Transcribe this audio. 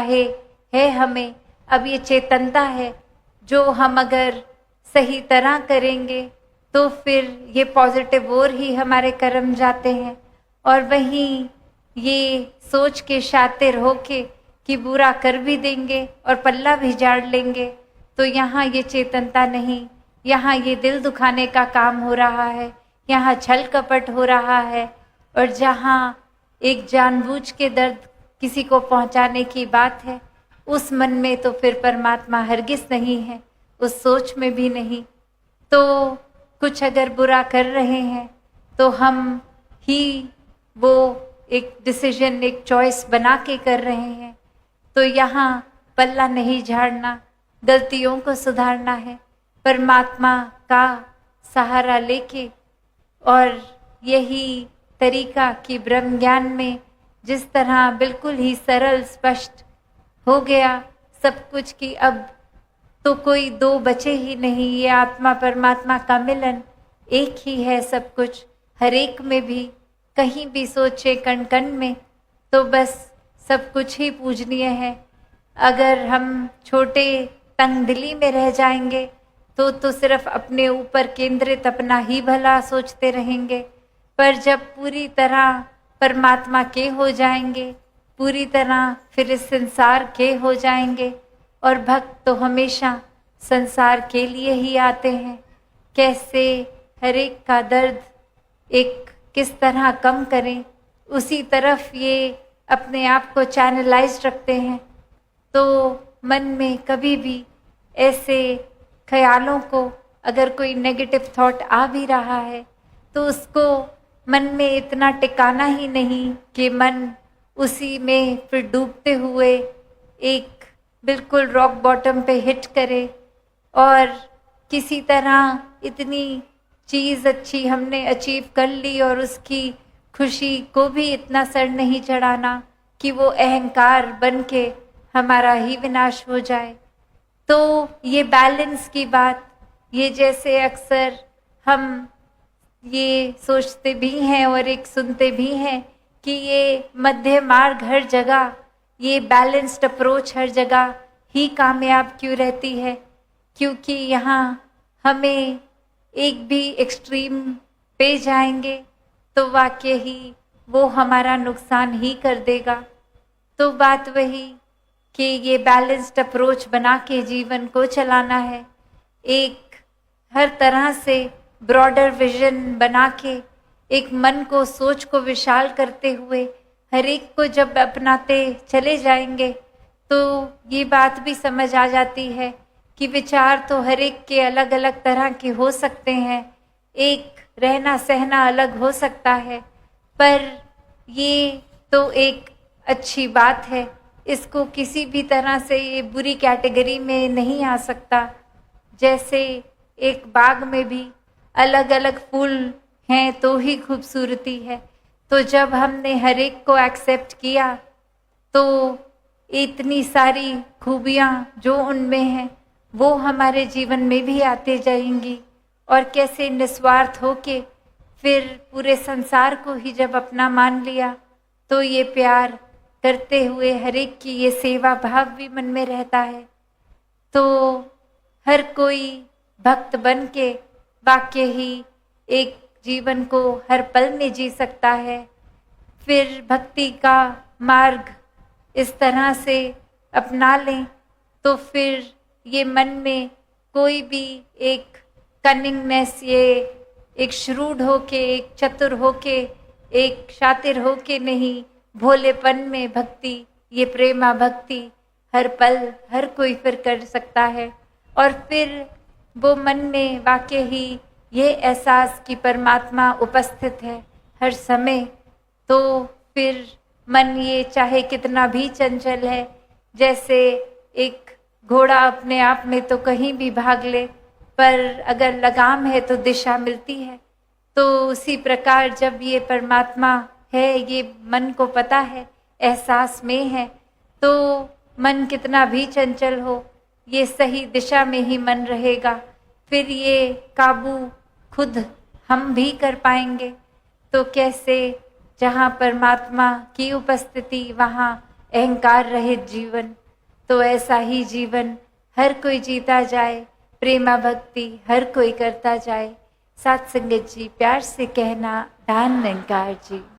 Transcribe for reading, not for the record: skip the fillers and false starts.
चाहे है हमें, अब ये चेतनता है जो हम अगर सही तरह करेंगे तो फिर ये पॉजिटिव ओर ही हमारे कर्म जाते हैं। और वहीं ये सोच के शातिर होके कि बुरा कर भी देंगे और पल्ला भी झाड़ लेंगे, तो यहाँ ये चेतनता नहीं, यहाँ ये दिल दुखाने का काम हो रहा है, यहाँ छल कपट हो रहा है। और जहाँ एक जानबूझ के दर्द किसी को पहुँचाने की बात है, उस मन में तो फिर परमात्मा हरगिज नहीं है, उस सोच में भी नहीं। तो कुछ अगर बुरा कर रहे हैं तो हम ही वो एक डिसीजन, एक चॉइस बना के कर रहे हैं। तो यहाँ पल्ला नहीं झाड़ना, गलतियों को सुधारना है, परमात्मा का सहारा लेके। और यही तरीका कि ब्रह्म ज्ञान में जिस तरह बिल्कुल ही सरल स्पष्ट हो गया सब कुछ कि अब तो कोई दो बचे ही नहीं, ये आत्मा परमात्मा का मिलन एक ही है सब कुछ, हर एक में भी, कहीं भी सोचे कण कण में, तो बस सब कुछ ही पूजनीय है। अगर हम छोटे तंगदिली में रह जाएंगे तो सिर्फ अपने ऊपर केंद्रित अपना ही भला सोचते रहेंगे। पर जब पूरी तरह परमात्मा के हो जाएंगे, पूरी तरह फिर इस संसार के हो जाएंगे। और भक्त तो हमेशा संसार के लिए ही आते हैं, कैसे हर एक का दर्द एक किस तरह कम करें, उसी तरफ ये अपने आप को चैनलाइज रखते हैं। तो मन में कभी भी ऐसे ख्यालों को, अगर कोई नेगेटिव थॉट आ भी रहा है तो उसको मन में इतना टिकाना ही नहीं कि मन उसी में फिर डूबते हुए एक बिल्कुल रॉक बॉटम पे हिट करे। और किसी तरह इतनी चीज़ अच्छी हमने अचीव कर ली और उसकी खुशी को भी इतना सर नहीं चढ़ाना कि वो अहंकार बन के हमारा ही विनाश हो जाए। तो ये बैलेंस की बात, ये जैसे अक्सर हम ये सोचते भी हैं और एक सुनते भी हैं कि ये मध्य मार्ग हर जगह, ये बैलेंस्ड अप्रोच हर जगह ही कामयाब क्यों रहती है, क्योंकि यहाँ हमें एक भी एक्सट्रीम पे जाएंगे तो वाकई ही वो हमारा नुकसान ही कर देगा। तो बात वही कि ये बैलेंस्ड अप्रोच बना के जीवन को चलाना है, एक हर तरह से ब्रॉडर विजन बना के, एक मन को, सोच को विशाल करते हुए हर एक को जब अपनाते चले जाएंगे तो ये बात भी समझ आ जाती है कि विचार तो हर एक के अलग अलग तरह के हो सकते हैं, एक रहना सहना अलग हो सकता है, पर ये तो एक अच्छी बात है, इसको किसी भी तरह से ये बुरी कैटेगरी में नहीं आ सकता। जैसे एक बाग में भी अलग अलग फूल हैं तो ही खूबसूरती है, तो जब हमने हर एक को एक्सेप्ट किया तो इतनी सारी खूबियाँ जो उनमें हैं वो हमारे जीवन में भी आते जाएंगी। और कैसे निस्वार्थ होके फिर पूरे संसार को ही जब अपना मान लिया तो ये प्यार करते हुए हर एक की ये सेवा भाव भी मन में रहता है। तो हर कोई भक्त बन के वाकई ही एक जीवन को हर पल में जी सकता है। फिर भक्ति का मार्ग इस तरह से अपना लें तो फिर ये मन में कोई भी एक कनिंगनेस, ये एक श्रूड होके, एक चतुर होके, एक शातिर होके नहीं, भोलेपन में भक्ति, ये प्रेमा भक्ति हर पल हर कोई फिर कर सकता है। और फिर वो मन में वाकई ही ये एहसास कि परमात्मा उपस्थित है हर समय, तो फिर मन ये चाहे कितना भी चंचल है, जैसे एक घोड़ा अपने आप में तो कहीं भी भाग ले, पर अगर लगाम है तो दिशा मिलती है। तो उसी प्रकार जब ये परमात्मा है, ये मन को पता है, एहसास में है, तो मन कितना भी चंचल हो, ये सही दिशा में ही मन रहेगा। फिर ये काबू खुद हम भी कर पाएंगे। तो कैसे जहाँ परमात्मा की उपस्थिति वहाँ अहंकार रहित जीवन, तो ऐसा ही जीवन हर कोई जीता जाए, प्रेमा भक्ति हर कोई करता जाए। साथ संगत जी प्यार से कहना, धन निरंकार जी।